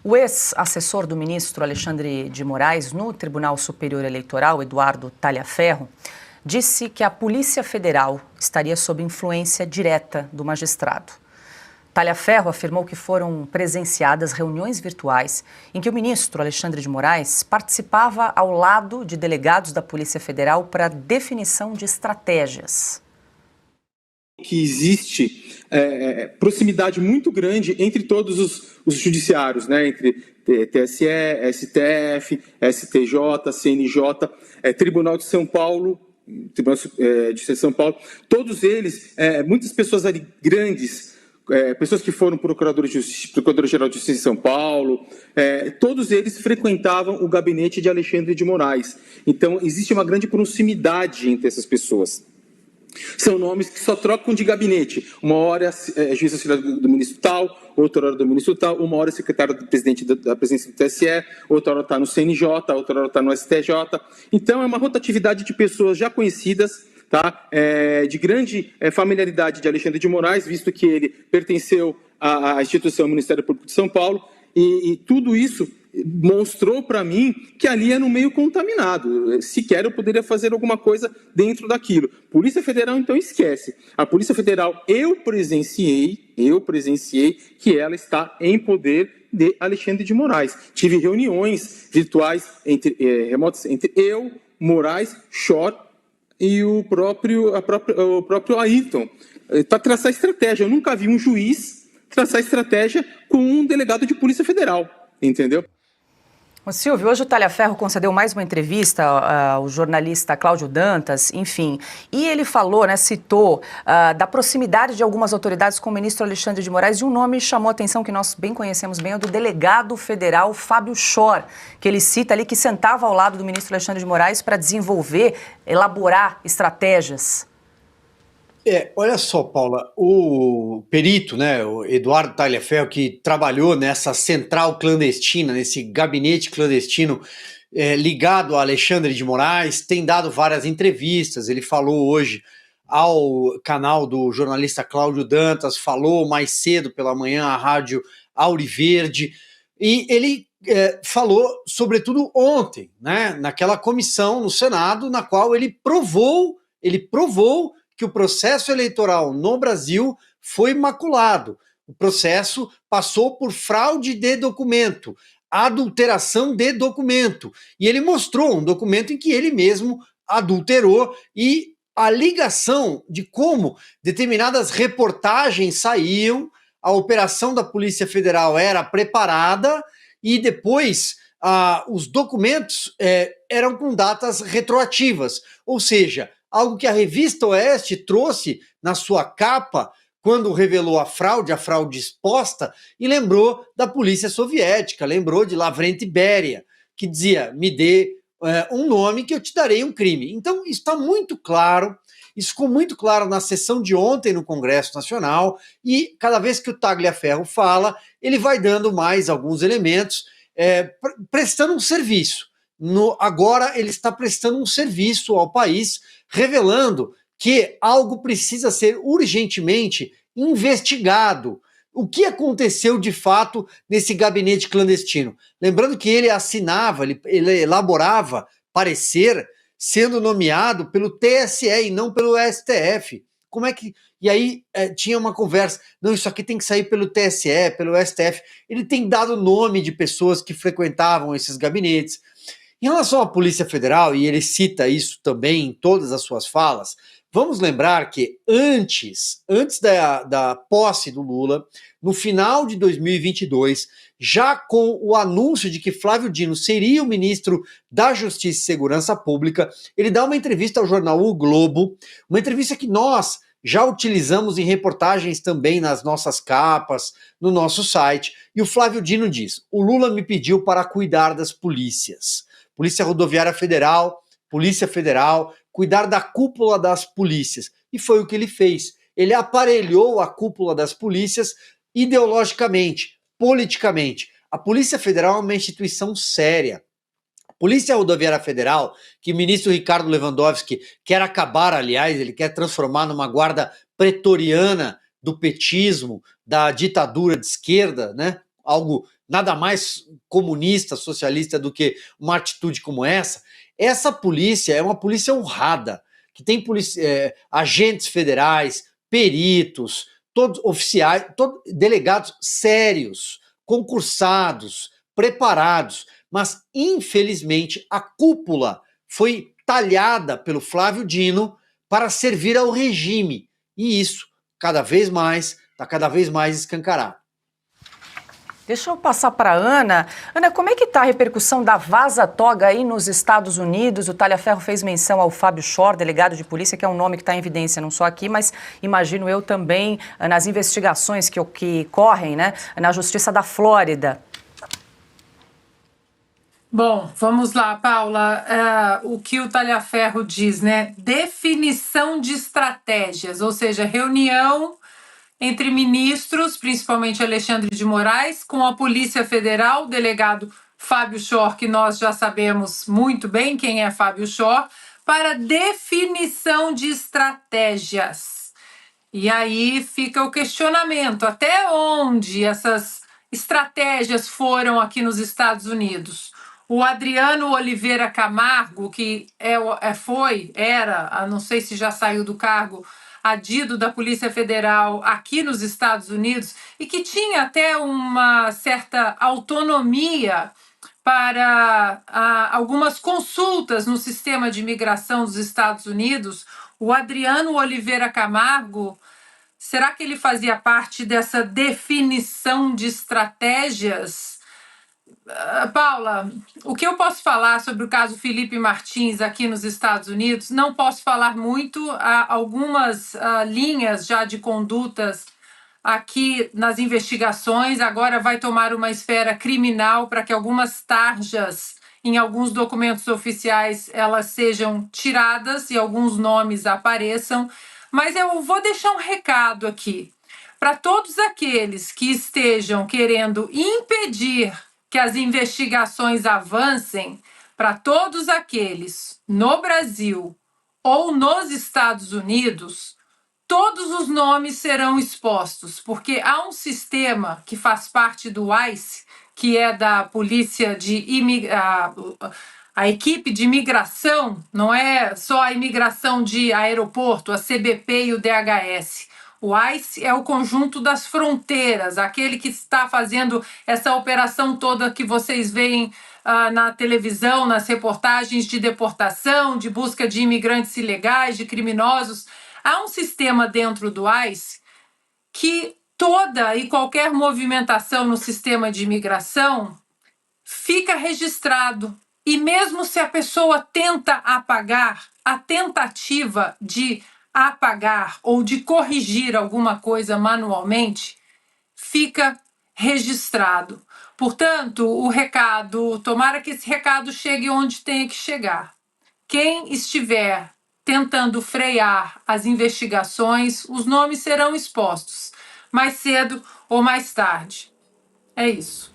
O ex-assessor do ministro Alexandre de Moraes no Tribunal Superior Eleitoral, Eduardo Talhaferro, disse que a Polícia Federal estaria sob influência direta do magistrado. Talhaferro afirmou que foram presenciadas reuniões virtuais em que o ministro Alexandre de Moraes participava ao lado de delegados da Polícia Federal para definição de estratégias. Que existe proximidade muito grande entre todos os judiciários, né? Entre TSE, STF, STJ, CNJ, Tribunal de São Paulo, Tribunal de Justiça de São Paulo, todos eles, muitas pessoas ali grandes, pessoas que foram Procurador-Geral de Justiça de São Paulo, todos eles frequentavam o gabinete de Alexandre de Moraes. Então, existe uma grande proximidade entre essas pessoas. São nomes que só trocam de gabinete. Uma hora é juiz auxiliar do ministro tal, outra hora do ministro tal, uma hora é secretário do presidente da presidência do TSE, outra hora está no CNJ, outra hora está no STJ. Então, é uma rotatividade de pessoas já conhecidas, tá? De grande familiaridade de Alexandre de Moraes, visto que ele pertenceu à instituição Ministério Público de São Paulo, e tudo isso mostrou para mim que ali era um meio contaminado. Sequer eu poderia fazer alguma coisa dentro daquilo. Polícia Federal, então, esquece. A Polícia Federal, eu presenciei que ela está em poder de Alexandre de Moraes. Tive reuniões virtuais, remotas, entre eu, Moraes, Schor e o próprio Ayrton, para traçar estratégia. Eu nunca vi um juiz traçar estratégia com um delegado de Polícia Federal, entendeu? Ô Silvio, hoje o Talhaferro concedeu mais uma entrevista ao jornalista Cláudio Dantas, enfim, e ele falou, citou da proximidade de algumas autoridades com o ministro Alexandre de Moraes, e um nome chamou a atenção que nós bem conhecemos bem, é o do delegado federal Fábio Schor, que ele cita ali que sentava ao lado do ministro Alexandre de Moraes para desenvolver, elaborar estratégias. Olha só, Paula, o perito, o Eduardo Talhaferro, que trabalhou nessa central clandestina, nesse gabinete clandestino ligado a Alexandre de Moraes, tem dado várias entrevistas. Ele falou hoje ao canal do jornalista Cláudio Dantas, falou mais cedo pela manhã à rádio Auriverde, e ele falou, sobretudo ontem, naquela comissão no Senado, na qual ele provou que o processo eleitoral no Brasil foi maculado. O processo passou por fraude de documento, adulteração de documento. E ele mostrou um documento em que ele mesmo adulterou, e a ligação de como determinadas reportagens saíam, a operação da Polícia Federal era preparada e depois os documentos eram com datas retroativas, ou seja, algo que a revista Oeste trouxe na sua capa quando revelou a fraude exposta, e lembrou da polícia soviética, lembrou de Lavrenti Beria, que dizia, me dê um nome que eu te darei um crime. Então, isso está muito claro, isso ficou muito claro na sessão de ontem no Congresso Nacional, e cada vez que o Talhaferro fala, ele vai dando mais alguns elementos, prestando um serviço. Agora ele está prestando um serviço ao país, revelando que algo precisa ser urgentemente investigado. O que aconteceu de fato nesse gabinete clandestino? Lembrando que ele assinava, ele elaborava parecer sendo nomeado pelo TSE e não pelo STF. Como é que... E aí tinha uma conversa, não, isso aqui tem que sair pelo TSE, pelo STF. Ele tem dado nome de pessoas que frequentavam esses gabinetes. Em relação à Polícia Federal, e ele cita isso também em todas as suas falas, vamos lembrar que antes da posse do Lula, no final de 2022, já com o anúncio de que Flávio Dino seria o ministro da Justiça e Segurança Pública, ele dá uma entrevista ao jornal O Globo, uma entrevista que nós já utilizamos em reportagens também nas nossas capas, no nosso site, e o Flávio Dino diz, o Lula me pediu para cuidar das polícias. Polícia Rodoviária Federal, Polícia Federal, cuidar da cúpula das polícias. E foi o que ele fez. Ele aparelhou a cúpula das polícias ideologicamente, politicamente. A Polícia Federal é uma instituição séria. A Polícia Rodoviária Federal, que o ministro Ricardo Lewandowski quer acabar, aliás, ele quer transformar numa guarda pretoriana do petismo, da ditadura de esquerda, algo nada mais comunista, socialista do que uma atitude como essa. Essa polícia é uma polícia honrada, que tem agentes federais, peritos, todos oficiais, todos delegados sérios, concursados, preparados, mas infelizmente a cúpula foi talhada pelo Flávio Dino para servir ao regime, e isso está cada vez mais escancarado. Deixa eu passar para a Ana. Ana, como é que está a repercussão da vaza-toga aí nos Estados Unidos? O Talhaferro fez menção ao Fábio Shor, delegado de polícia, que é um nome que está em evidência não só aqui, mas imagino eu também nas investigações que correm, né, na Justiça da Flórida. Bom, vamos lá, Paula. O que o Talhaferro diz, né? Definição de estratégias, ou seja, reunião entre ministros, principalmente Alexandre de Moraes, com a Polícia Federal, o delegado Fábio Shor, que nós já sabemos muito bem quem é Fábio Shor, para definição de estratégias. E aí fica o questionamento, até onde essas estratégias foram aqui nos Estados Unidos? O Adriano Oliveira Camargo, que era, não sei se já saiu do cargo, adido da Polícia Federal aqui nos Estados Unidos e que tinha até uma certa autonomia para algumas consultas no sistema de imigração dos Estados Unidos, o Adriano Oliveira Camargo, será que ele fazia parte dessa definição de estratégias? Paula, o que eu posso falar sobre o caso Felipe Martins aqui nos Estados Unidos? Não posso falar muito, há algumas linhas já de condutas aqui nas investigações, agora vai tomar uma esfera criminal para que algumas tarjas em alguns documentos oficiais elas sejam tiradas e alguns nomes apareçam, mas eu vou deixar um recado aqui para todos aqueles que estejam querendo impedir que as investigações avancem, para todos aqueles no Brasil ou nos Estados Unidos, todos os nomes serão expostos, porque há um sistema que faz parte do ICE, que é da polícia a equipe de imigração, não é só a imigração de aeroporto, a CBP e o DHS. O ICE é o conjunto das fronteiras, aquele que está fazendo essa operação toda que vocês veem na televisão, nas reportagens de deportação, de busca de imigrantes ilegais, de criminosos. Há um sistema dentro do ICE que toda e qualquer movimentação no sistema de imigração fica registrado. E mesmo se a pessoa tenta apagar, a tentativa de apagar ou de corrigir alguma coisa manualmente, fica registrado. Portanto, o recado, tomara que esse recado chegue onde tenha que chegar. Quem estiver tentando frear as investigações, os nomes serão expostos, mais cedo ou mais tarde. É isso.